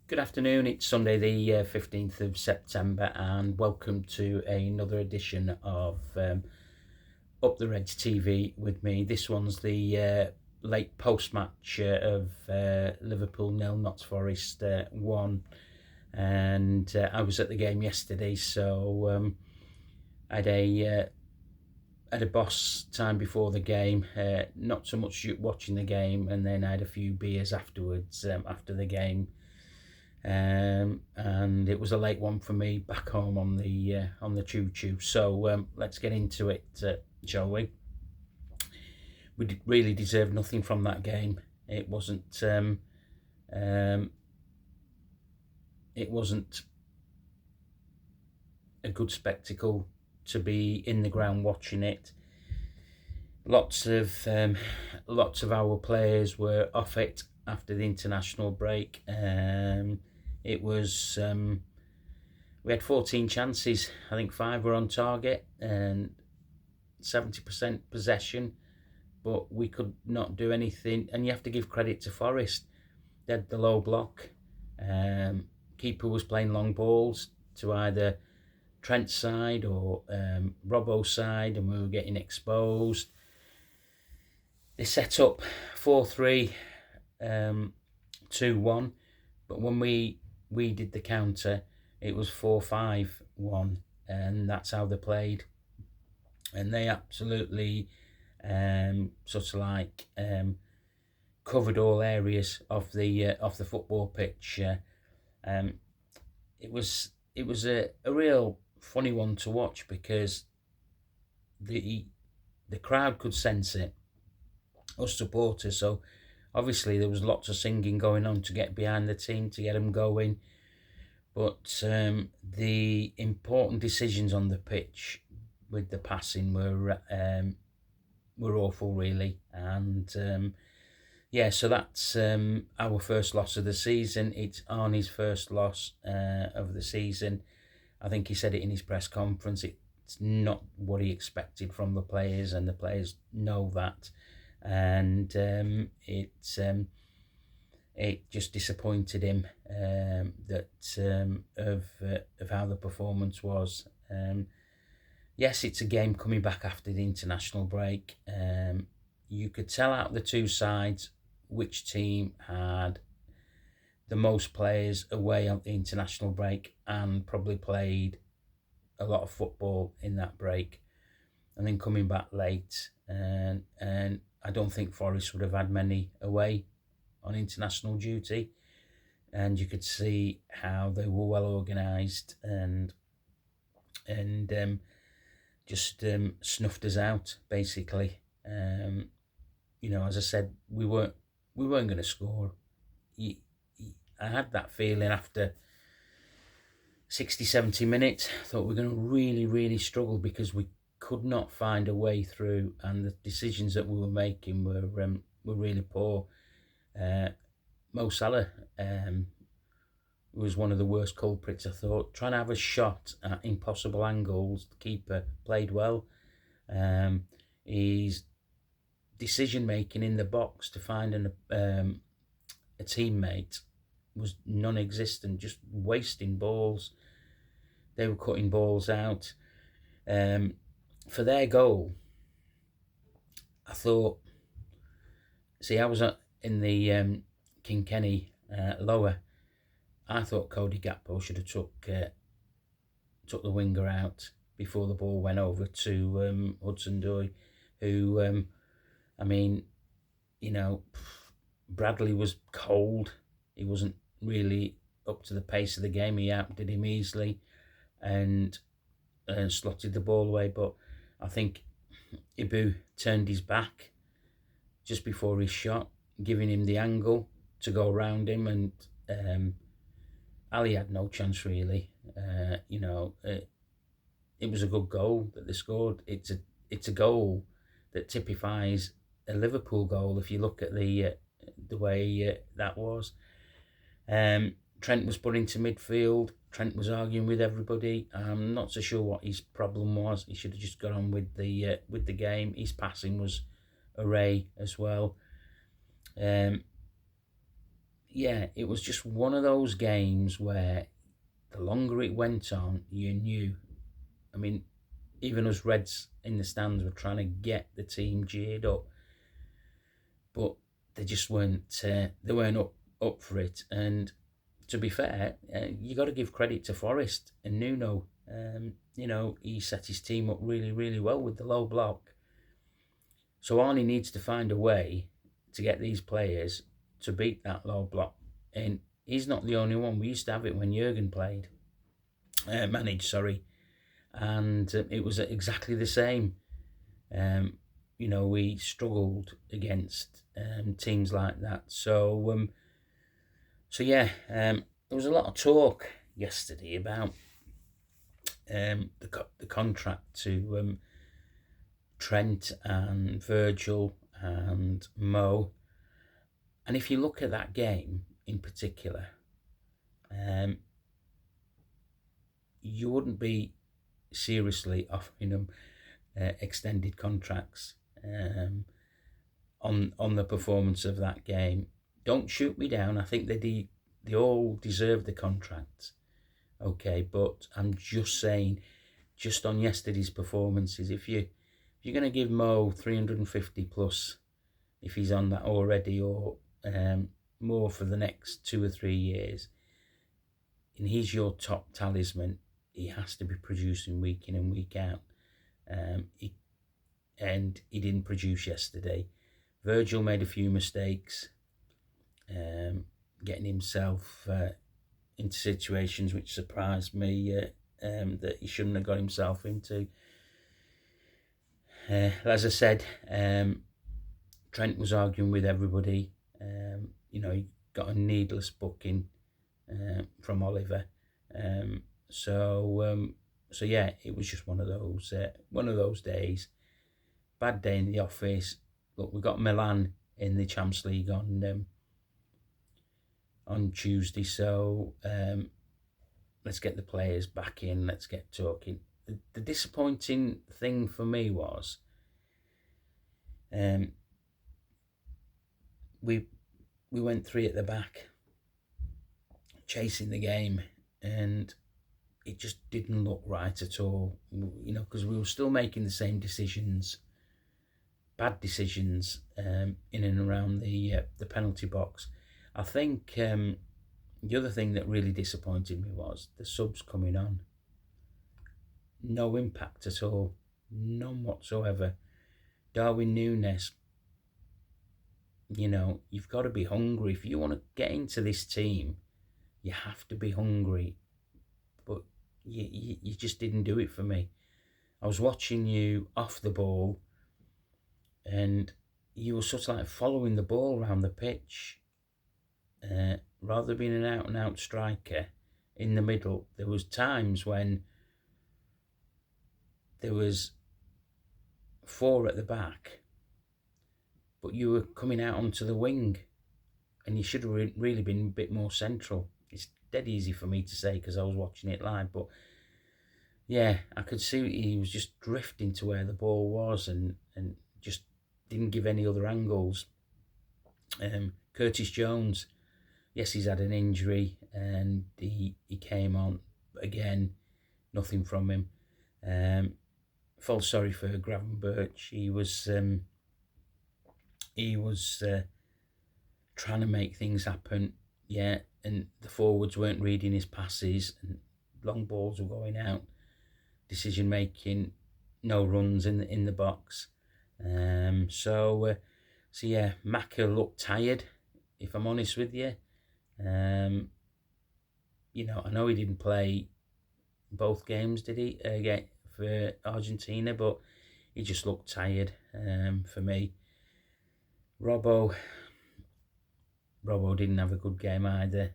Good afternoon, it's Sunday the 15th of September and welcome to another edition of Up the Reds TV with me. This one's the late post-match of Liverpool 0, Notts Forest 1, and I was at the game yesterday, so I had a boss time before the game, not so much watching the game, and then I had a few beers afterwards after the game. And it was a late one for me back home on the choo-choo. So let's get into it, shall we? We really deserved nothing from that game. It wasn't a good spectacle to be in the ground watching it. Lots of our players were off it after the international break. It was we had 14 chances. I think 5 were on target and 70% possession, but we could not do anything. And you have to give credit to Forest. They had the low block. Keeper was playing long balls to either Trent's side or Robbo's side, and we were getting exposed. They set up 4-3, 2-1, but when we did the counter, it was 4-5-1, and that's how they played. And they absolutely sort of like covered all areas of the football pitch. It was a real funny one to watch because the crowd could sense it, us supporters. So obviously there was lots of singing going on to get behind the team, to get them going. But the important decisions on the pitch with the passing were awful, really. And yeah, so that's our first loss of the season. It's Arnie's first loss of the season. I think he said it in his press conference. It's not what he expected from the players, and the players know that. And it just disappointed him of how the performance was. Yes, it's a game coming back after the international break. You could tell out the two sides which team had the most players away on the international break and probably played a lot of football in that break, and then coming back late. And I don't think Forest would have had many away on international duty, and you could see how they were well organised and just snuffed us out, basically. As I said, we weren't going to score. I had that feeling after 60, 70 minutes. I thought we were going to really, really struggle because we could not find a way through, and the decisions that we were making were really poor. Mo Salah was one of the worst culprits, I thought. Trying to have a shot at impossible angles. The keeper played well. His decision making in the box to find a teammate was non-existent, just wasting balls. They were cutting balls out. For their goal, I thought, I was in the Kilkenny lower. I thought Cody Gakpo should have took the winger out before the ball went over to Hudson-Odoi, who, Bradley was cold. He wasn't really up to the pace of the game. He outdid him easily and slotted the ball away. But I think Ibu turned his back just before his shot, giving him the angle to go around him, and Ali had no chance, really. It was a good goal that they scored. It's a goal that typifies a Liverpool goal if you look at the way that was. Trent was put into midfield. Trent was arguing with everybody. I'm not so sure what his problem was. He should have just got on with the game. His passing was array as well. yeah, it was just one of those games where the longer it went on, you knew. I mean, even us Reds in the stands were trying to get the team geared up, but they just weren't. They weren't up for it. And to be fair, you got to give credit to Forrest and Nuno. He set his team up really, really well with the low block. So Arnie needs to find a way to get these players to beat that low block. And he's not the only one. We used to have it when Jurgen played, managed, sorry, and it was exactly the same. We struggled against teams like that. So yeah, there was a lot of talk yesterday about the contract to Trent and Virgil and Mo. And if you look at that game in particular, you wouldn't be seriously offering them extended contracts on the performance of that game. Don't shoot me down. I think they all deserve the contract. Okay, but I'm just saying, just on yesterday's performances, if you're going to give Mo 350 plus, if he's on that already, or more for the next 2 or 3 years, and he's your top talisman, he has to be producing week in and week out. He didn't produce yesterday. Virgil made a few mistakes, getting himself into situations which surprised me that he shouldn't have got himself into. As I said, Trent was arguing with everybody. He got a needless booking from Oliver. So yeah, it was just one of those days. Bad day in the office. Look, we got Milan in the Champions League on Tuesday, so let's get the players back in. Let's get talking. The disappointing thing for me was we went three at the back, chasing the game, and it just didn't look right at all. Because we were still making the same decisions, bad decisions in and around the penalty box. I think the other thing that really disappointed me was the subs coming on. No impact at all, none whatsoever. Darwin Núñez, you've got to be hungry. If you want to get into this team, you have to be hungry. But you just didn't do it for me. I was watching you off the ball, and you were sort of like following the ball around the pitch. Rather than being an out-and-out striker in the middle, there was times when there was 4 at the back, but you were coming out onto the wing, and you should have really been a bit more central. It's dead easy for me to say because I was watching it live, but yeah, I could see he was just drifting to where the ball was and just didn't give any other angles. Curtis Jones, yes, he's had an injury and he came on again, nothing from him. Felt sorry for Gravenberch. He was trying to make things happen, yeah, and the forwards weren't reading his passes, and long balls were going out. Decision making, no runs in the box. So yeah, Maka looked tired, if I'm honest with you. I know he didn't play both games, did he? For Argentina, but he just looked tired. For me, Robbo didn't have a good game either.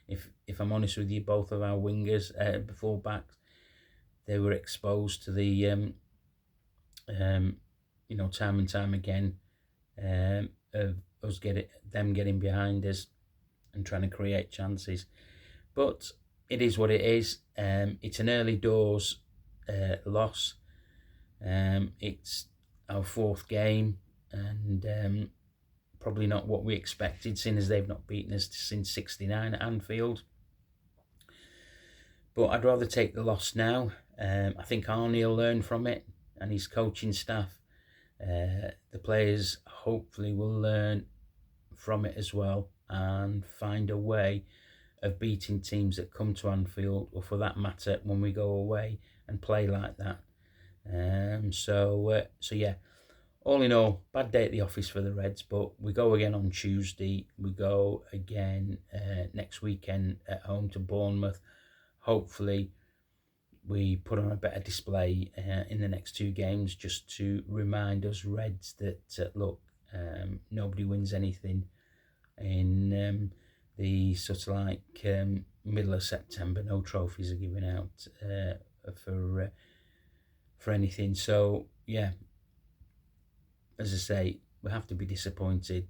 If I'm honest with you, both of our wingers, full backs, they were exposed to the time and time again of us getting behind us and trying to create chances. But it is what it is. It's an early doors loss. It's our 4th game, and probably not what we expected, seeing as they've not beaten us since '69 at Anfield. But I'd rather take the loss now. I think Arnie will learn from it, and his coaching staff. The players hopefully will learn from it as well and find a way of beating teams that come to Anfield, or for that matter, when we go away and play like that. So yeah, all in all, bad day at the office for the Reds, but we go again on Tuesday. We go again next weekend at home to Bournemouth. Hopefully, we put on a better display in the next two games, just to remind us Reds that, look, nobody wins anything in the sort of like middle of September. No trophies are given out for anything. So, yeah, as I say, we have to be disappointed,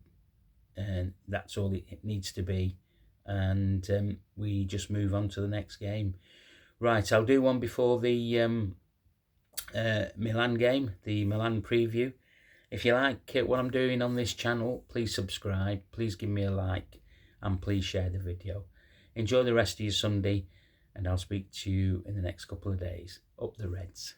and that's all it needs to be. And we just move on to the next game. Right, I'll do one before the Milan game, the Milan preview. If you like what I'm doing on this channel, please subscribe, please give me a like, and please share the video. Enjoy the rest of your Sunday, and I'll speak to you in the next couple of days. Up the Reds.